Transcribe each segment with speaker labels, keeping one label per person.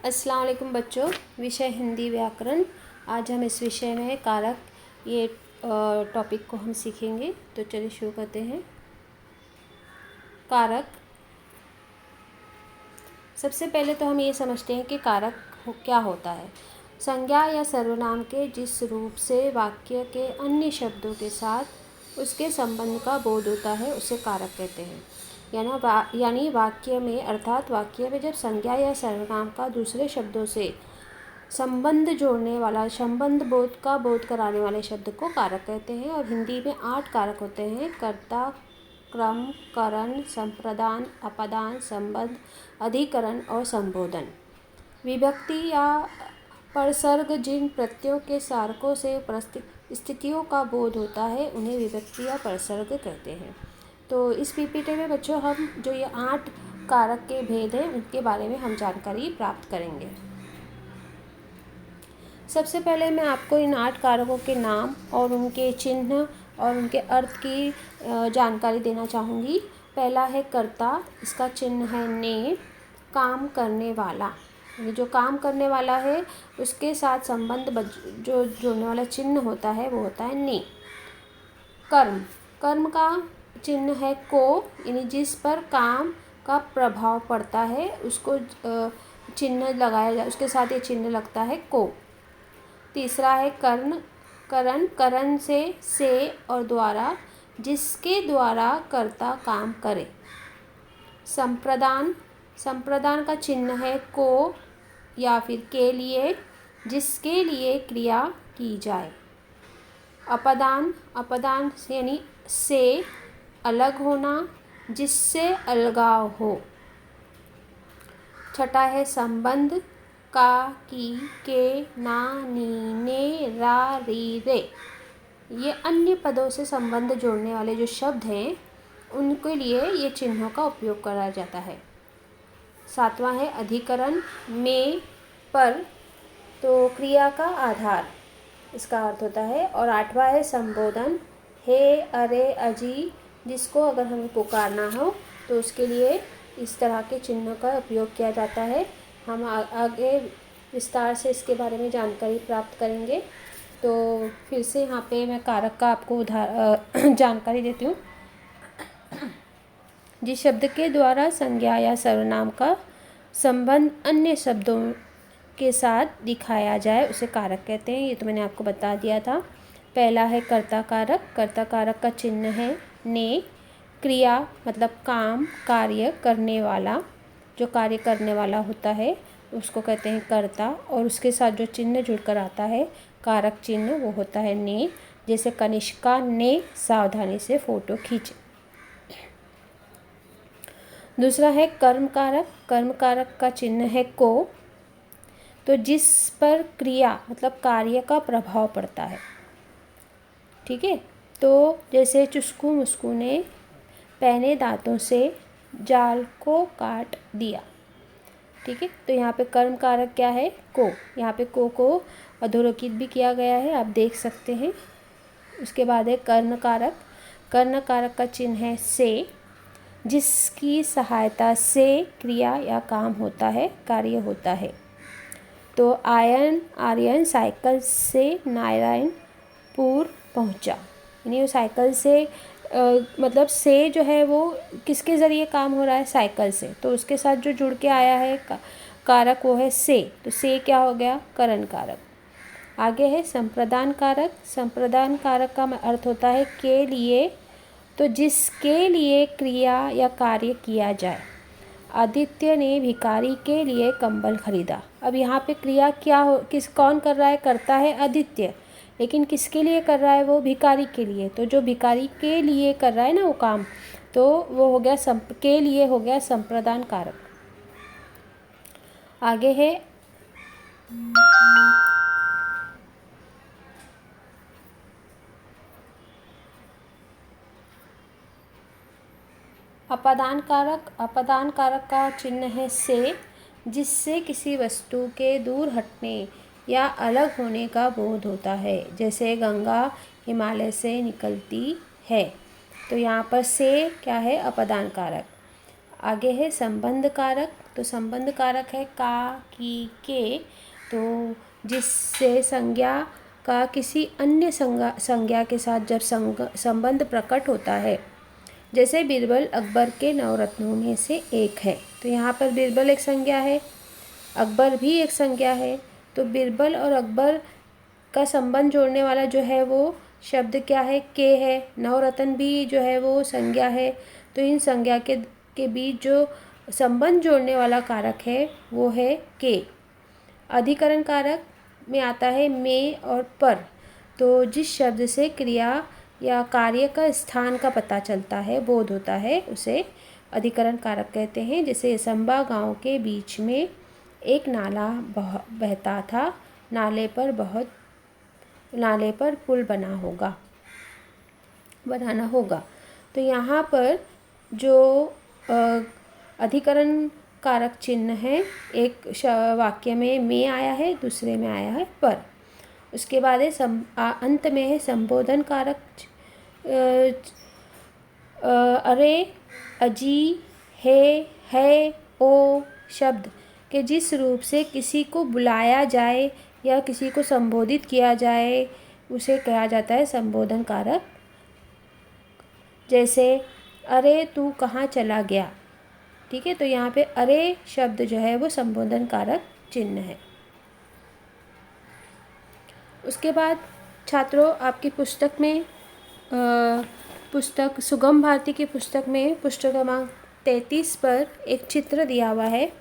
Speaker 1: अस्सलाम वालेकुम बच्चों। विषय हिंदी व्याकरण। आज हम इस विषय में कारक ये टॉपिक को हम सीखेंगे। तो चलिए शुरू करते हैं। कारक, सबसे पहले तो हम ये समझते हैं कि कारक क्या होता है। संज्ञा या सर्वनाम के जिस रूप से वाक्य के अन्य शब्दों के साथ उसके संबंध का बोध होता है उसे कारक कहते हैं। यानी वाक्य में अर्थात वाक्य में जब संज्ञा या सर्वनाम का दूसरे शब्दों से संबंध जोड़ने वाला, संबंध बोध का बोध कराने वाले शब्द को कारक कहते हैं। और हिंदी में 8 कारक होते हैं: कर्ता, क्रम, करण, संप्रदान, अपदान, संबंध, अधिकरण और संबोधन। विभक्ति या परसर्ग जिन प्रत्ययों के कारकों से उपस्थित स्थितियों का बोध होता है उन्हें विभक्ति या परसर्ग कहते हैं। तो इस पीपीटी में बच्चों हम जो ये 8 कारक के भेद हैं उनके बारे में हम जानकारी प्राप्त करेंगे। सबसे पहले मैं आपको इन 8 कारकों के नाम और उनके चिन्ह और उनके अर्थ की जानकारी देना चाहूँगी। पहला है कर्ता, इसका चिन्ह है ने। काम करने वाला, यानी जो काम करने वाला है उसके साथ संबंध जो जोड़ने वाला चिन्ह होता है वो होता है ने। कर्म, कर्म का चिन्ह है को, यानी जिस पर काम का प्रभाव पड़ता है उसको चिन्ह लगाया जाए, उसके साथ ये चिन्ह लगता है को। तीसरा है कर्ण, करण, करण से और द्वारा, जिसके द्वारा कर्ता काम करे। संप्रदान, संप्रदान का चिन्ह है को या फिर के लिए, जिसके लिए क्रिया की जाए। अपदान, अपदान यानी से अलग होना, जिससे अलगाव हो। छठा है संबंध, का, की, के, ना, नी, ने, रा, री, रे। ये अन्य पदों से संबंध जोड़ने वाले जो शब्द हैं उनके लिए ये चिन्हों का उपयोग करा जाता है। सातवां है अधिकरण, में, पर, तो क्रिया का आधार इसका अर्थ होता है। और आठवां है संबोधन, हे, अरे, अजी, जिसको अगर हमें पुकारना हो तो उसके लिए इस तरह के चिन्हों का उपयोग किया जाता है। हम आगे विस्तार से इसके बारे में जानकारी प्राप्त करेंगे। तो फिर से यहाँ पे मैं कारक का आपको जानकारी देती हूँ। जिस शब्द के द्वारा संज्ञा या सर्वनाम का संबंध अन्य शब्दों के साथ दिखाया जाए उसे कारक कहते हैं। ये तो मैंने आपको बता दिया था। पहला है कर्ता कारक, कर्ता कारक का चिन्ह है ने। क्रिया मतलब काम, कार्य करने वाला, जो कार्य करने वाला होता है उसको कहते हैं कर्ता। और उसके साथ जो चिन्ह जुड़कर आता है कारक चिन्ह वो होता है ने। जैसे कनिष्का ने सावधानी से फोटो खींचे। दूसरा है कर्म कारक, कर्म कारक का चिन्ह है को, तो जिस पर क्रिया मतलब कार्य का प्रभाव पड़ता है। ठीक है, तो जैसे चुस्कू मुस्कू ने पहने दांतों से जाल को काट दिया। ठीक है, तो यहाँ पे कर्म कारक क्या है को। यहाँ पे को अधोरेखित भी किया गया है, आप देख सकते हैं। उसके बाद है कर्ण कारक, कर्ण कारक का चिन्ह है से, जिसकी सहायता से क्रिया या काम होता है, कार्य होता है। तो आर्यन साइकिल से नारायणपुर पहुंचा, यानी वो साइकिल से मतलब से जो है वो किसके ज़रिए काम हो रहा है, साइकिल से। तो उसके साथ जो जुड़ के आया है कारक वो है से, तो से क्या हो गया, करण कारक। आगे है संप्रदान कारक, संप्रदान कारक का अर्थ होता है के लिए, तो जिसके लिए क्रिया या कार्य किया जाए। आदित्य ने भिखारी के लिए कंबल खरीदा। अब यहाँ पे क्रिया क्या हो, कौन कर रहा है, करता है आदित्य, लेकिन किसके लिए कर रहा है, वो भिखारी के लिए। तो जो भिखारी के लिए कर रहा है ना वो काम, तो वो हो गया के लिए हो गया संप्रदान कारक। आगे है अपदान कारक, अपदान कारक का चिन्ह है से, जिससे किसी वस्तु के दूर हटने या अलग होने का बोध होता है। जैसे गंगा हिमालय से निकलती है, तो यहाँ पर से क्या है, अपदान कारक। आगे है संबंध कारक। तो संबंध कारक है का, की, के। तो जिससे संज्ञा का किसी अन्य संज्ञा के साथ जब संबंध प्रकट होता है, जैसे बीरबल अकबर के नवरत्नों में से एक है। तो यहाँ पर बीरबल एक संज्ञा है, अकबर भी एक संज्ञा है। तो बीरबल और अकबर का संबंध जोड़ने वाला जो है वो शब्द क्या है, के है। नवरत्न भी जो है वो संज्ञा है। तो इन संज्ञा के बीच जो संबंध जोड़ने वाला कारक है वो है के। अधिकरण कारक में आता है में और पर। तो जिस शब्द से क्रिया या कार्य का स्थान का पता चलता है, बोध होता है, उसे अधिकरण कारक कहते हैं। जैसे संबा गांव के बीच में एक नाला बहता था, नाले पर पुल बनाना होगा। तो यहाँ पर जो अधिकरण कारक चिन्ह है, एक वाक्य में आया है, दूसरे में आया है पर। उसके बाद है अंत में है संबोधन कारक। अरे, अजी, है, ओ शब्द के जिस रूप से किसी को बुलाया जाए या किसी को संबोधित किया जाए उसे कहा जाता है संबोधन कारक। जैसे अरे तू कहाँ चला गया, ठीक है। तो यहाँ पे अरे शब्द जो है वो संबोधन कारक चिन्ह है। उसके बाद छात्रों, आपकी पुस्तक में पुस्तक सुगम भारती की पुस्तक में पुस्तक क्रमांक 33 पर एक चित्र दिया हुआ है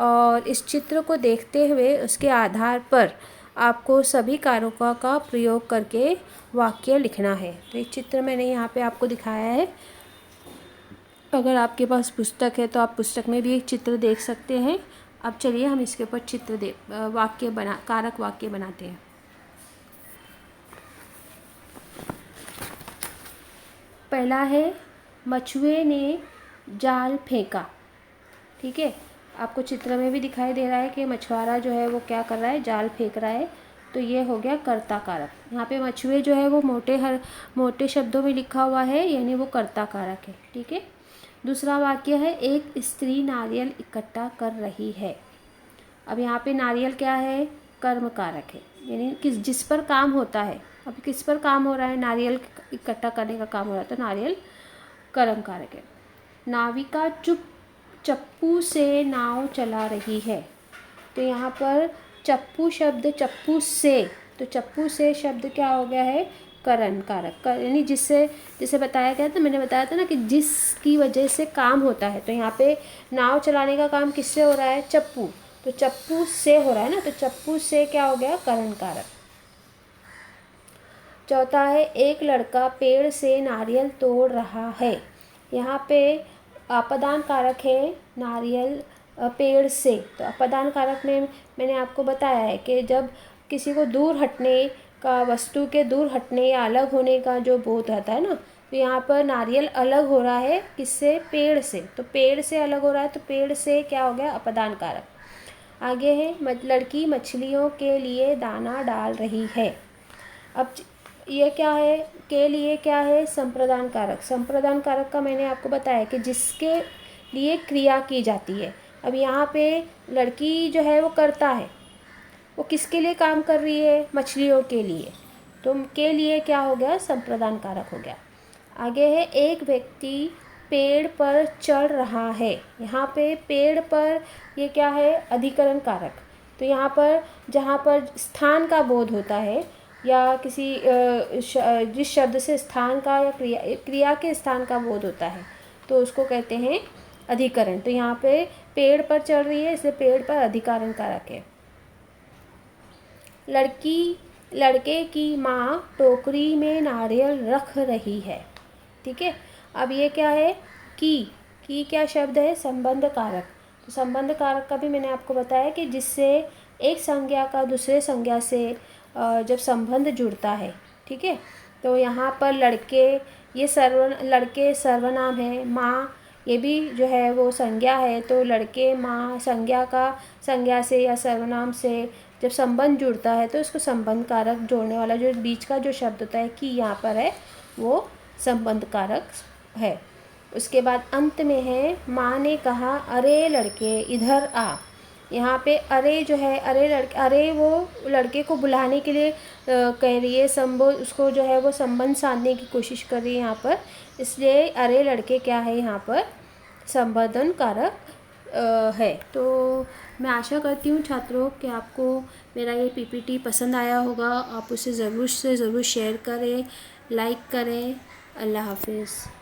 Speaker 1: और इस चित्र को देखते हुए उसके आधार पर आपको सभी कारकों का प्रयोग करके वाक्य लिखना है। तो एक चित्र मैंने यहाँ पे आपको दिखाया है। अगर आपके पास पुस्तक है तो आप पुस्तक में भी एक चित्र देख सकते हैं। अब चलिए हम इसके ऊपर कारक वाक्य बनाते हैं। पहला है मछुए ने जाल फेंका, ठीक है। आपको चित्र में भी दिखाई दे रहा है कि मछुआरा जो है वो क्या कर रहा है, जाल फेंक रहा है। तो ये हो गया कर्ता कारक। यहाँ पे मछुए जो है वो मोटे शब्दों में लिखा हुआ है, यानी वो कर्ता कारक है, ठीक है। दूसरा वाक्य है एक स्त्री नारियल इकट्ठा कर रही है। अब यहाँ पे नारियल क्या है, कर्म कारक है, यानी जिस पर काम होता है। अब किस पर काम हो रहा है, नारियल इकट्ठा करने का काम हो रहा है, तो नारियल कर्म कारक है। नाविका चप्पू से नाव चला रही है। तो यहाँ पर चप्पू शब्द चप्पू से, तो चप्पू से शब्द क्या हो गया है, करण कारक, यानी जिससे बताया गया था, मैंने बताया था ना कि जिसकी वजह से काम होता है। तो यहाँ पे नाव चलाने का काम किससे हो रहा है, चप्पू। तो चप्पू से हो रहा है ना, तो चप्पू से क्या हो गया, करण कारक। चौथा है एक लड़का पेड़ से नारियल तोड़ रहा है। यहाँ पे अपदान कारक है नारियल पेड़ से। तो अपदान कारक में मैंने आपको बताया है कि जब किसी को दूर हटने का, वस्तु के दूर हटने या अलग होने का जो बोध रहता है ना, तो यहाँ पर नारियल अलग हो रहा है किससे, पेड़ से। तो पेड़ से अलग हो रहा है, तो पेड़ से क्या हो गया, अपदान कारक। आगे है लड़की मछलियों के लिए दाना डाल रही है। अब ये क्या है, के लिए क्या है, संप्रदान कारक। संप्रदान कारक का मैंने आपको बताया कि जिसके लिए क्रिया की जाती है। अब यहाँ पे लड़की जो है वो करता है, वो किसके लिए काम कर रही है, मछलियों के लिए। तो के लिए क्या हो गया, संप्रदान कारक हो गया। आगे है एक व्यक्ति पेड़ पर चढ़ रहा है। यहाँ पे पेड़ पर ये क्या है, अधिकरण कारक। तो यहाँ पर जहाँ पर स्थान का बोध होता है या किसी जिस शब्द से स्थान का या क्रिया के स्थान का बोध होता है तो उसको कहते हैं अधिकरण। तो यहाँ पे पेड़ पर चढ़ रही है, इसलिए पेड़ पर अधिकरण कारक है। लड़के की माँ टोकरी में नारियल रख रही है, ठीक है। अब ये क्या है, की क्या शब्द है, संबंध कारक। तो संबंध कारक का भी मैंने आपको बताया कि जिससे एक संज्ञा का दूसरे संज्ञा से जब संबंध जुड़ता है, ठीक है। तो यहाँ पर लड़के सर्वनाम है, माँ ये भी जो है वो संज्ञा है। तो लड़के माँ संज्ञा से या सर्वनाम से जब संबंध जुड़ता है तो इसको संबंध कारक जोड़ने वाला जो बीच का जो शब्द होता है कि यहाँ पर है वो संबंध कारक है। उसके बाद अंत में है माँ ने कहा अरे लड़के इधर आ। यहाँ पे अरे जो है, अरे लड़के, अरे वो लड़के को बुलाने के लिए कह रही है, संबोध उसको जो है वो संबंध साधने की कोशिश कर रही है यहाँ पर, इसलिए अरे लड़के क्या है यहाँ पर संबोधन कारक है। तो मैं आशा करती हूँ छात्रों कि आपको मेरा ये पीपीटी पसंद आया होगा। आप उसे ज़रूर से ज़रूर शेयर करें, लाइक करें। अल्लाह हाफिज़।